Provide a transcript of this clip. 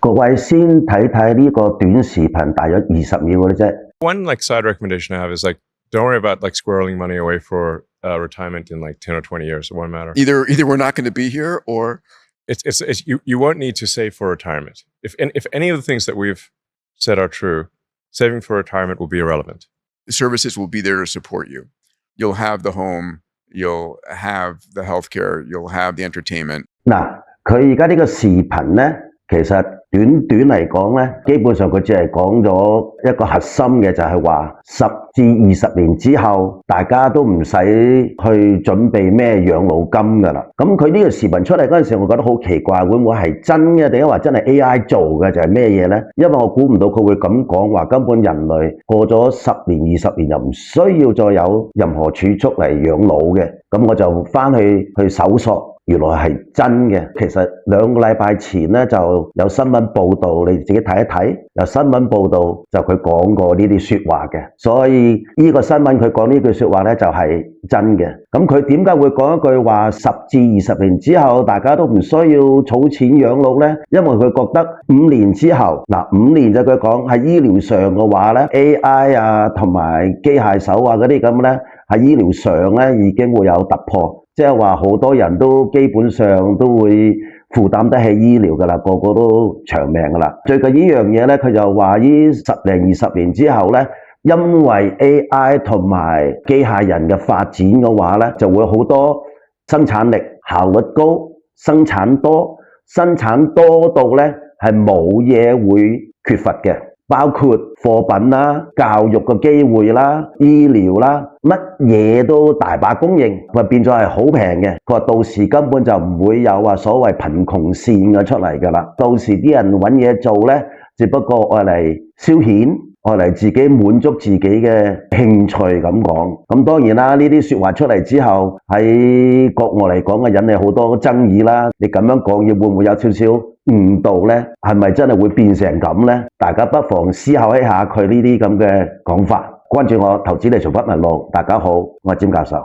各位先睇睇呢個短視頻，大約20秒嘅啫。One side recommendation I have is don't worry about squirreling money away for retirement in 10 or 20 years. It won't matter. Either we're not going to be here, or you won't need to save for retirement. If any of the things that we've said are true, saving for retirement will be irrelevant. The services will be there to support you. You'll have the home, you'll have the healthcare, you'll have the entertainment. 嗱，佢而家呢個視頻咧，其實短嚟講咧，基本上佢只係講咗一個核心嘅，就係話10至20年之後，大家都唔使去準備咩養老金㗎啦。咁佢呢個視頻出嚟嗰陣時，我覺得好奇怪，會唔會係真嘅，定係話真係 AI 做嘅，就係咩嘢咧？因為我估唔到佢會咁講話，根本人類過咗10年、20年又唔需要再有任何儲蓄嚟養老嘅。咁我就翻去搜索。原來係真嘅，其實2個禮拜前咧就有新聞報道，你自己睇一睇。有新聞報道就佢講過呢啲說話嘅，所以呢個新聞佢講呢句說話咧就係真嘅。咁佢點解會講一句話10至20年之後大家都唔需要儲錢養老咧？因為佢覺得5年之後，嗱5年就佢講喺醫療上嘅話咧 ，AI 啊同埋機械手啊嗰啲咁咧喺醫療上咧已經會有突破。即係話好多人都基本上都會負擔得起醫療㗎啦，個個都長命㗎啦。最近呢樣嘢咧，佢就話呢10零20年之後咧，因為 AI 同埋機械人嘅發展嘅話咧，就會好多生產力效率高，生產多到咧係冇嘢會缺乏嘅。包括貨品啦、教育嘅機會啦、醫療啦，乜嘢都大把供應，佢變咗係好平嘅。佢話到時根本就唔會有話所謂貧窮線嘅出嚟㗎啦。到時啲人揾嘢做咧，只不過愛嚟消遣，愛嚟自己滿足自己嘅興趣咁講。咁當然啦，呢啲說話出嚟之後，喺國外嚟講引起好多爭議啦。你咁樣講嘢會唔會有少少誤導呢？係咪真係會變成咁呢？大家不妨思考一下佢呢啲咁嘅講法。關注我投資理財不迷路，大家好，我係詹教授。